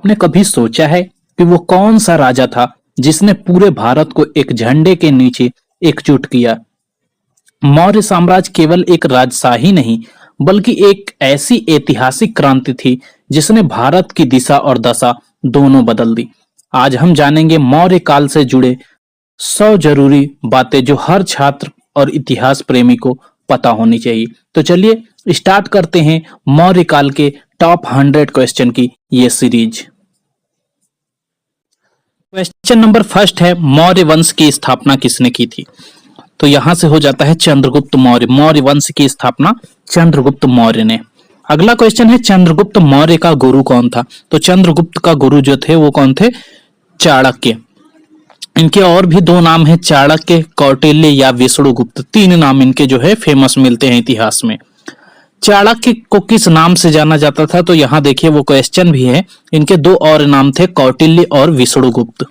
आपने कभी सोचा है कि वो कौन सा राजा था जिसने पूरे भारत को एक झंडे के नीचे एकजुट किया? मौर्य साम्राज्य केवल एक राजशाही नहीं, बल्कि एक ऐसी ऐतिहासिक क्रांति थी जिसने भारत की दिशा और दशा दोनों बदल दी। आज हम जानेंगे मौर्य काल से जुड़े 100 जरूरी बातें जो हर छात्र और इतिहास प्रेमी को पता होनी चाहिए। तो चलिए स्टार्ट करते हैं मौर्य काल के टॉप 100 क्वेश्चन की ये सीरीज। क्वेश्चन नंबर फर्स्ट है, मौर्य वंश की स्थापना किसने की थी? तो यहां से हो जाता है चंद्रगुप्त मौर्य। मौर्य वंश की स्थापना चंद्रगुप्त मौर्य ने। अगला क्वेश्चन है, चंद्रगुप्त मौर्य का गुरु कौन था? तो चंद्रगुप्त का गुरु जो थे वो कौन थे? चाणक्य। इनके और भी दो नाम है, चाणक्य, कौटिल्य या विष्णुगुप्त। तीन नाम इनके जो है फेमस मिलते हैं इतिहास में। चाणक्य को किस नाम से जाना जाता था? तो यहाँ देखिए वो क्वेश्चन भी है। इनके दो और नाम थे, कौटिल्य और विष्णुगुप्त।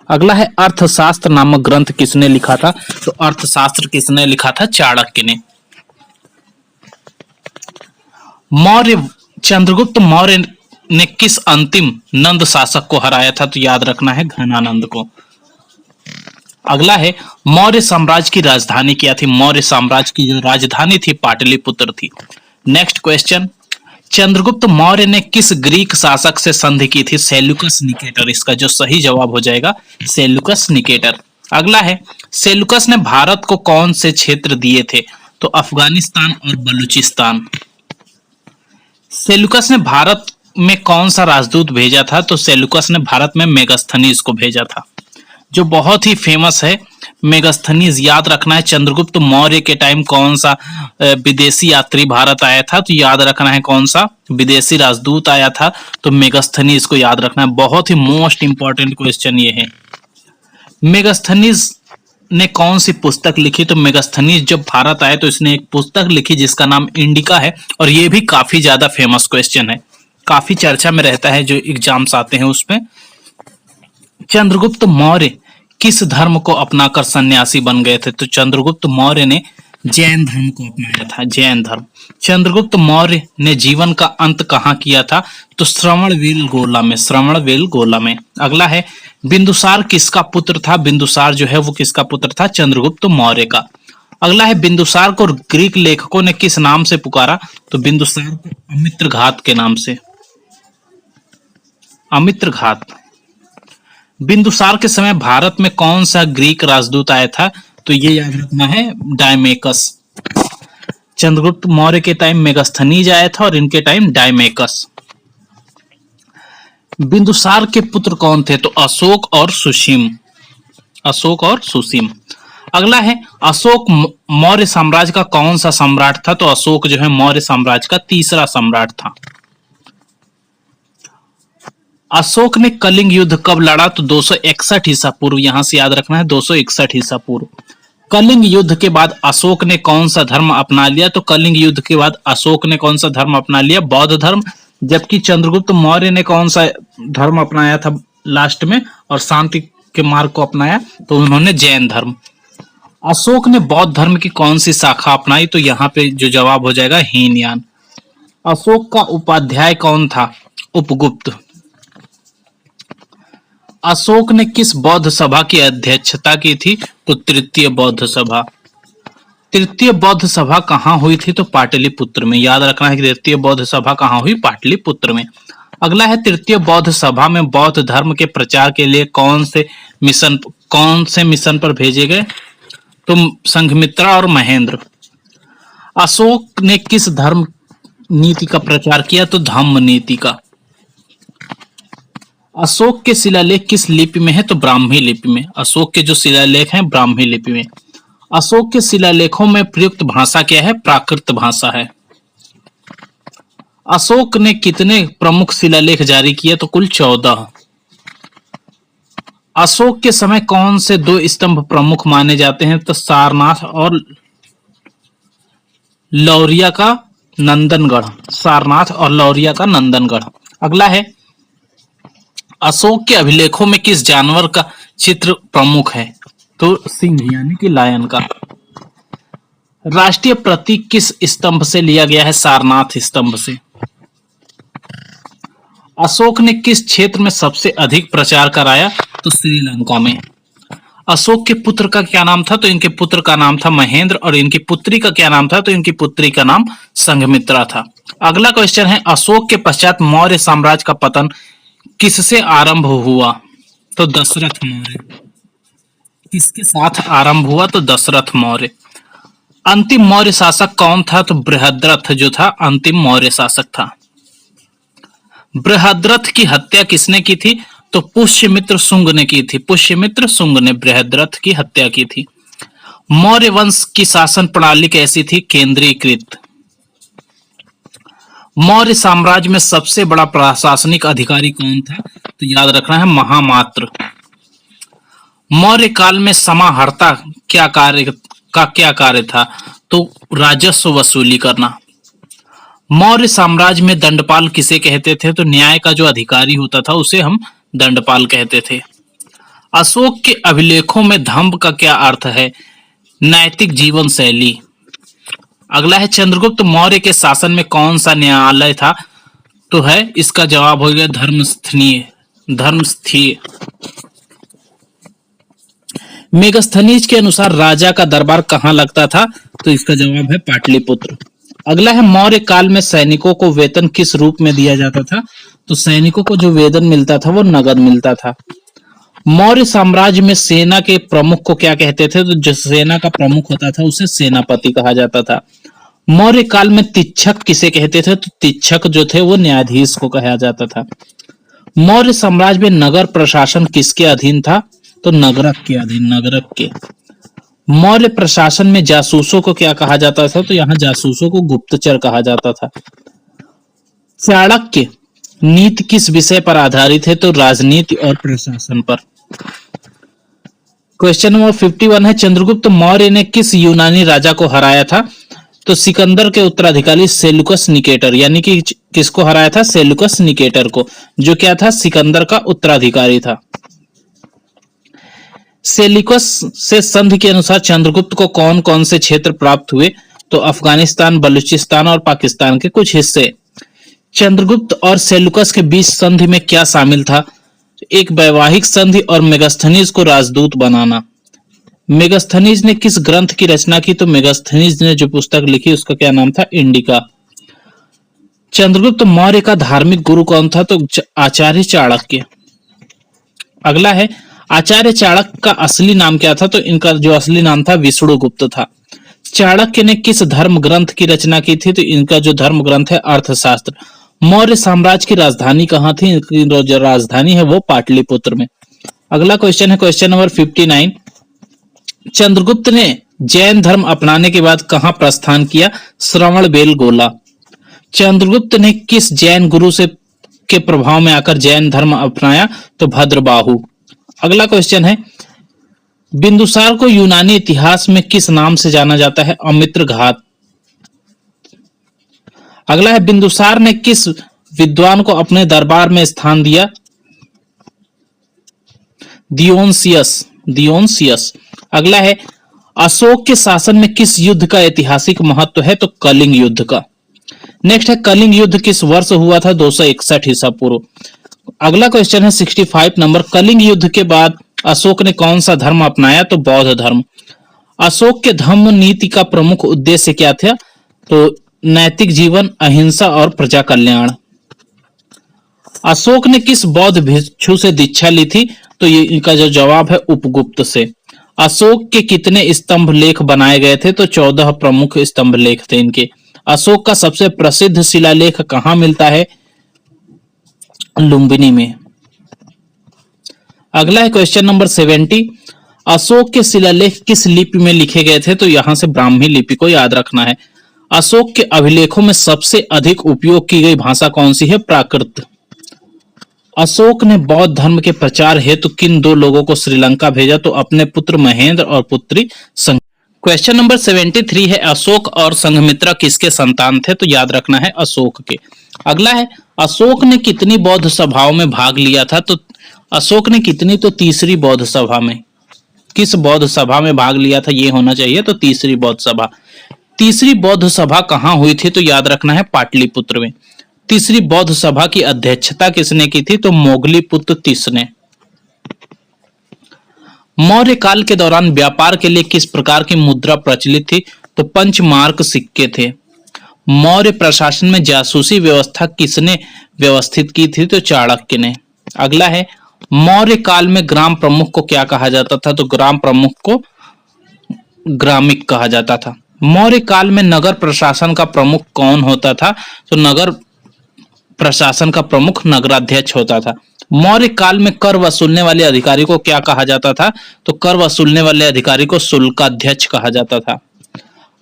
अगला है, अर्थशास्त्र नामक ग्रंथ किसने लिखा था? तो अर्थशास्त्र किसने लिखा था? चाणक्य ने। चंद्रगुप्त मौर्य ने किस अंतिम नंद शासक को हराया था? तो याद रखना है घनानंद को। अगला है, मौर्य साम्राज्य की राजधानी क्या थी? मौर्य साम्राज्य की जो राजधानी थी पाटलिपुत्र थी। नेक्स्ट क्वेश्चन, चंद्रगुप्त मौर्य ने किस ग्रीक शासक से संधि की थी? Seleucus Nicator. इसका जो सही जवाब हो जाएगा सेल्यूकस निकेटर। अगला है, सेल्यूकस ने भारत को कौन से क्षेत्र दिए थे? तो अफगानिस्तान और बलूचिस्तान। सेल्यूकस ने भारत में कौन सा राजदूत भेजा था? तो सेल्यूकस ने भारत में मेगास्थनीज को भेजा था, जो बहुत ही फेमस है। मेगास्थनीज याद रखना है। चंद्रगुप्त मौर्य के टाइम कौन सा विदेशी यात्री भारत आया था? तो याद रखना है कौन सा विदेशी राजदूत आया था? तो मेगास्थनीज को याद रखना है। बहुत ही मोस्ट इंपॉर्टेंट क्वेश्चन ये है। मेगास्थनीज ने कौन सी पुस्तक लिखी? तो मेगास्थनीज जब भारत आए तो इसने एक पुस्तक लिखी जिसका नाम इंडिका है, और ये भी काफी ज्यादा फेमस क्वेश्चन है, काफी चर्चा में रहता है जो एग्जाम्स आते हैं उसमें। चंद्रगुप्त मौर्य किस धर्म को अपनाकर सन्यासी बन गए थे? तो चंद्रगुप्त मौर्य ने जैन धर्म को अपनाया था, जैन धर्म। चंद्रगुप्त मौर्य ने जीवन का अंत कहाँ किया था? तो श्रवणबेलगोला में, श्रवणबेलगोला में। अगला है, बिंदुसार किसका पुत्र था? बिंदुसार जो है वो किसका पुत्र था? चंद्रगुप्त मौर्य का। अगला है, बिंदुसार को ग्रीक लेखकों ने किस नाम से पुकारा? तो बिंदुसार को अमित्रघात के नाम से, अमित्रघात। बिंदुसार के समय भारत में कौन सा ग्रीक राजदूत आया था? तो ये याद रखना है, डायमेकस। चंद्रगुप्त मौर्य के टाइम मेगास्थनीज आया था और इनके टाइम डायमेकस। बिंदुसार के पुत्र कौन थे? तो अशोक और सुसीम, अशोक और सुसीम। अगला है, अशोक मौर्य साम्राज्य का कौन सा सम्राट था? तो अशोक जो है मौर्य साम्राज्य का तीसरा सम्राट था। अशोक ने कलिंग युद्ध कब लड़ा? तो 261 ईसा पूर्व। यहां से याद रखना है 261 ईसा पूर्व। कलिंग युद्ध के बाद अशोक ने कौन सा धर्म अपना लिया? तो कलिंग युद्ध के बाद अशोक ने कौन सा धर्म अपना लिया? बौद्ध धर्म। जबकि चंद्रगुप्त मौर्य ने कौन सा धर्म अपनाया था लास्ट में, और शांति के मार्ग को अपनाया, तो उन्होंने जैन धर्म। अशोक ने बौद्ध धर्म की कौन सी शाखा अपनाई? तो यहाँ पे जो जवाब हो जाएगा हीनयान। अशोक का उपाध्याय कौन था? उपगुप्त। अशोक ने किस बौद्ध सभा की अध्यक्षता की थी? तो तृतीय बौद्ध सभा। तृतीय बौद्ध सभा कहां हुई थी? तो पाटलिपुत्र में। याद रखना है कि तृतीय बौद्ध सभा कहां हुई? पाटलिपुत्र में। अगला है, तृतीय बौद्ध सभा में बौद्ध धर्म के प्रचार के लिए कौन से मिशन पर भेजे गए? तो संघमित्रा और महेंद्र। अशोक ने किस धर्म नीति का प्रचार किया? तो धम्म नीति का। अशोक के शिलालेख किस लिपि में है? तो ब्राह्मी लिपि में। अशोक के जो शिलालेख हैं ब्राह्मी लिपि में। अशोक के शिलालेखों में प्रयुक्त भाषा क्या है? प्राकृत भाषा है। अशोक ने कितने प्रमुख शिलालेख जारी किए? तो कुल 14। अशोक के समय कौन से दो स्तंभ प्रमुख माने जाते हैं? तो सारनाथ और लौरिया का नंदनगढ़। सारनाथ और लौरिया का नंदनगढ़। अगला है, अशोक के अभिलेखों में किस जानवर का चित्र प्रमुख है? तो सिंह यानी कि लायन का। राष्ट्रीय प्रतीक किस स्तंभ से लिया गया है? सारनाथ स्तंभ से। अशोक ने किस क्षेत्र में सबसे अधिक प्रचार कराया? तो श्रीलंका में। अशोक के पुत्र का क्या नाम था? तो इनके पुत्र का नाम था महेंद्र, और इनकी पुत्री का क्या नाम था? तो इनकी पुत्री का नाम संघमित्रा था। अगला क्वेश्चन है, अशोक के पश्चात मौर्य साम्राज्य का पतन किससे आरंभ हुआ? तो दशरथ मौर्य। किसके साथ आरंभ हुआ? तो दशरथ मौर्य। अंतिम मौर्य शासक कौन था? तो बृहद्रथ जो था अंतिम मौर्य शासक था। बृहद्रथ की हत्या किसने की थी? तो पुष्यमित्र शुंग ने की थी। पुष्यमित्र शुंग ने बृहद्रथ की हत्या की थी। मौर्य वंश की शासन प्रणाली कैसी थी? केंद्रीकृत। मौर्य साम्राज्य में सबसे बड़ा प्रशासनिक अधिकारी कौन था? तो याद रखना है महामात्र। मौर्य काल में समाहर्ता क्या कार्य था? तो राजस्व वसूली करना। मौर्य साम्राज्य में दंडपाल किसे कहते थे? तो न्याय का जो अधिकारी होता था उसे हम दंडपाल कहते थे। अशोक के अभिलेखों में धम्म का क्या अर्थ है? नैतिक जीवन शैली। अगला है, चंद्रगुप्त मौर्य के शासन में कौन सा न्यायालय था? तो है इसका जवाब हो गया धर्मस्थीय। मेगस्थनीज के अनुसार राजा का दरबार कहाँ लगता था? तो इसका जवाब है पाटलिपुत्र। अगला है, मौर्य काल में सैनिकों को वेतन किस रूप में दिया जाता था? तो सैनिकों को जो वेतन मिलता था वो नगद मिलता था। मौर्य साम्राज्य में सेना के प्रमुख को क्या कहते थे? तो जो सेना का प्रमुख होता था उसे सेनापति कहा जाता था। मौर्य काल में तिच्छक किसे कहते थे? तो तिच्छक जो थे वो न्यायाधीश को कहा जाता था। मौर्य साम्राज्य में नगर प्रशासन किसके अधीन था? तो नगरक के अधीन, नगरक के। मौर्य प्रशासन में जासूसों को क्या कहा जाता था? तो यहाँ जासूसों को गुप्तचर कहा जाता था। चाणक्य नीति किस विषय पर आधारित है? तो राजनीति और प्रशासन पर। क्वेश्चन नंबर 51 है, चंद्रगुप्त मौर्य ने किस यूनानी राजा को हराया था? तो सिकंदर के उत्तराधिकारी सेल्यूकस निकेटर, यानी कि किसको हराया था? सेल्यूकस निकेटर को, जो क्या था? सिकंदर का उत्तराधिकारी था। सेल्यूकस से संधि के अनुसार चंद्रगुप्त को कौन कौन से क्षेत्र प्राप्त हुए? तो अफगानिस्तान, बलूचिस्तान और पाकिस्तान के कुछ हिस्से। चंद्रगुप्त और सेल्यूकस के बीच संधि में क्या शामिल था? एक वैवाहिक संधि और मेगास्थनीज को राजदूत बनाना। मेगास्थनीज ने किस ग्रंथ की रचना की? तो मेगास्थनीज ने जो पुस्तक लिखी उसका क्या नाम था? इंडिका। चंद्रगुप्त मौर्य का धार्मिक गुरु कौन था? तो आचार्य चाणक्य। अगला है, आचार्य चाणक्य का असली नाम क्या था? तो इनका जो असली नाम था विष्णुगुप्त था। चाणक्य ने किस धर्म ग्रंथ की रचना की थी? तो इनका जो धर्म ग्रंथ है अर्थशास्त्र। मौर्य साम्राज्य की राजधानी कहाँ थी? इनकी जो राजधानी है वो पाटलिपुत्र में। अगला क्वेश्चन है क्वेश्चन नंबर 59। चंद्रगुप्त ने जैन धर्म अपनाने के बाद कहां प्रस्थान किया? श्रवणबेलगोला। चंद्रगुप्त ने किस जैन गुरु से के प्रभाव में आकर जैन धर्म अपनाया? तो भद्रबाहु। अगला क्वेश्चन है, बिंदुसार को यूनानी इतिहास में किस नाम से जाना जाता है? अमित्र घात। अगला है, बिंदुसार ने किस विद्वान को अपने दरबार में स्थान दिया? दियोनसियस। अगला है, अशोक के शासन में किस युद्ध का ऐतिहासिक महत्व है? तो कलिंग युद्ध का। नेक्स्ट है, कलिंग युद्ध किस वर्ष हुआ था? 261 ईसा पूर्व। अगला क्वेश्चन है 65 नंबर, कलिंग युद्ध के बाद अशोक ने कौन सा धर्म अपनाया? तो बौद्ध धर्म। अशोक के धम्म नीति का प्रमुख उद्देश्य क्या था? तो नैतिक जीवन, अहिंसा और प्रजा कल्याण। अशोक ने किस बौद्ध भिक्षु से दीक्षा ली थी? तो ये इनका जो जवाब है उपगुप्त से। अशोक के कितने स्तंभ लेख बनाए गए थे? तो 14 प्रमुख स्तंभ लेख थे इनके। अशोक का सबसे प्रसिद्ध शिलालेख कहां मिलता है? लुम्बिनी में। अगला है क्वेश्चन नंबर 70। अशोक के शिलालेख किस लिपि में लिखे गए थे? तो यहां से ब्राह्मी लिपि को याद रखना है। अशोक के अभिलेखों में सबसे अधिक उपयोग की गई भाषा कौन सी है? प्राकृत। अशोक ने बौद्ध धर्म के प्रचार हेतु किन दो लोगों को श्रीलंका भेजा? तो अपने पुत्र महेंद्र और पुत्री संघ। क्वेश्चन नंबर 73 है, अशोक और संघमित्रा किसके संतान थे? तो याद रखना है अशोक के। अगला है, अशोक ने कितनी बौद्ध सभाओं में भाग लिया था? तो अशोक ने कितनी? तो तीसरी बौद्ध सभा में। किस बौद्ध सभा में भाग लिया था? ये होना चाहिए, तो तीसरी बौद्ध सभा। तीसरी बौद्ध सभा कहां हुई थी? तो याद रखना है पाटलिपुत्र में। तीसरी बौद्ध सभा की अध्यक्षता किसने की थी? तो मोगलीपुत्र तीस ने। मौर्य काल के दौरान व्यापार के लिए किस प्रकार की मुद्रा प्रचलित थी? तो पंचमार्क सिक्के थे। मौर्य प्रशासन में जासूसी व्यवस्था किसने व्यवस्थित की थी? तो चाणक्य ने। अगला है, मौर्य काल में ग्राम प्रमुख को क्या कहा जाता था? तो ग्राम प्रमुख को ग्रामिक कहा जाता था। मौर्य काल में नगर प्रशासन का प्रमुख कौन होता था? तो नगर प्रशासन का प्रमुख नगराध्यक्ष होता था। मौर्य काल में कर वसूलने वाले अधिकारी को क्या कहा जाता था? तो कर वसूलने वाले अधिकारी को शुल्काध्यक्ष कहा जाता था।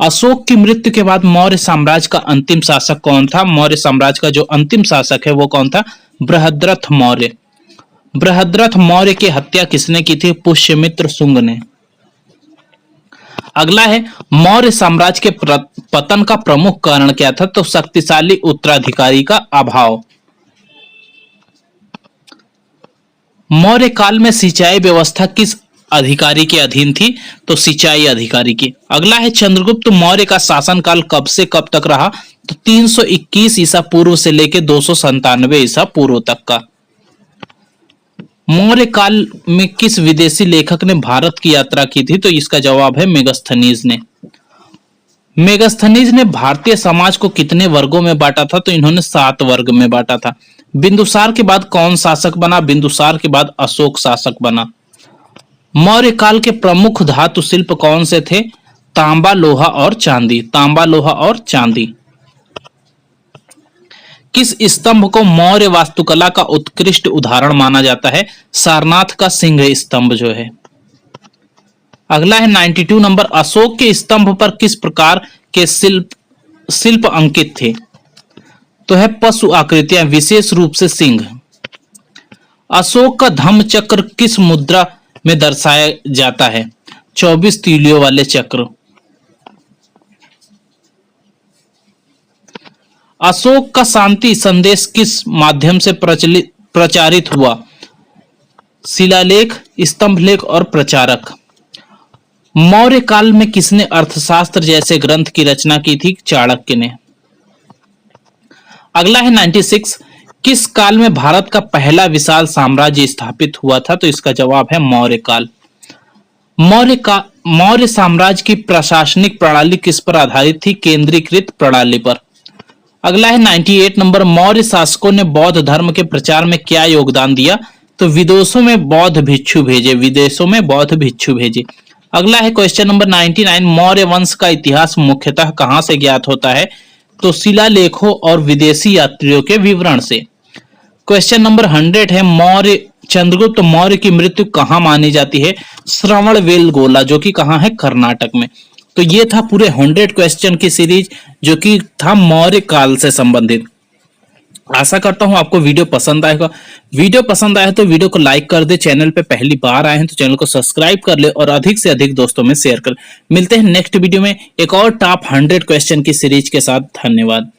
अशोक की मृत्यु के बाद मौर्य साम्राज्य का अंतिम शासक कौन था? मौर्य साम्राज्य का जो अंतिम शासक है वो कौन था? बृहद्रथ मौर्य। बृहद्रथ मौर्य की हत्या किसने की थी? पुष्यमित्र शुंग ने। अगला है, मौर्य साम्राज्य के पतन का प्रमुख कारण क्या था? तो शक्तिशाली उत्तराधिकारी का अभाव। मौर्य काल में सिंचाई व्यवस्था किस अधिकारी के अधीन थी? तो सिंचाई अधिकारी की। अगला है, चंद्रगुप्त मौर्य का शासनकाल कब से कब तक रहा? तो 321 ईसा पूर्व से लेकर 297 ईसा पूर्व तक का। मौर्य काल में किस विदेशी लेखक ने भारत की यात्रा की थी? तो इसका जवाब है मेगास्थनीज ने। मेगास्थनीज ने भारतीय समाज को कितने वर्गों में बांटा था? तो इन्होंने 7 वर्ग में बांटा था। बिंदुसार के बाद कौन शासक बना? बिंदुसार के बाद अशोक शासक बना। मौर्य काल के प्रमुख धातु शिल्प कौन से थे? तांबा, लोहा और चांदी। तांबा, लोहा और चांदी। किस स्तंभ को मौर्य वास्तुकला का उत्कृष्ट उदाहरण माना जाता है? सारनाथ का सिंह स्तंभ जो है। अगला है 92 नंबर, अशोक के स्तंभ पर किस प्रकार के शिल्प अंकित थे? तो है पशु आकृतियां, विशेष रूप से सिंह। अशोक का धम्म चक्र किस मुद्रा में दर्शाया जाता है? 24 तीलियों वाले चक्र। अशोक का शांति संदेश किस माध्यम से प्रचारित हुआ? शिलालेख, स्तंभलेख और प्रचारक। मौर्य काल में किसने अर्थशास्त्र जैसे ग्रंथ की रचना की थी? चाणक्य ने। अगला है 96, किस काल में भारत का पहला विशाल साम्राज्य स्थापित हुआ था? तो इसका जवाब है मौर्य काल। मौर्य साम्राज्य की प्रशासनिक प्रणाली किस पर आधारित थी? केंद्रीकृत प्रणाली पर। अगला है 98 नंबर, मौर्य शासकों ने बौद्ध धर्म के प्रचार में क्या योगदान दिया? तो विदेशों में बौद्ध भिक्षु भेजे। विदेशों में बौद्ध भिक्षु भेजे। अगला है क्वेश्चन नंबर 99, मौर्य वंश का इतिहास मुख्यतः कहां से ज्ञात होता है? तो शिलालेखों और विदेशी यात्रियों के विवरण से। क्वेश्चन नंबर 100 है, चंद्रगुप्त मौर्य की मृत्यु कहां मानी जाती है? श्रवणबेलगोला, जो कि कहां है? कर्नाटक में। तो ये था पूरे 100 क्वेश्चन की सीरीज जो कि था मौर्य काल से संबंधित। आशा करता हूं आपको वीडियो पसंद आएगा। वीडियो पसंद आया तो वीडियो को लाइक कर दे। चैनल पे पहली बार आए हैं तो चैनल को सब्सक्राइब कर ले और अधिक से अधिक दोस्तों में शेयर कर। मिलते हैं नेक्स्ट वीडियो में एक और टॉप 100 क्वेश्चन की सीरीज के साथ। धन्यवाद।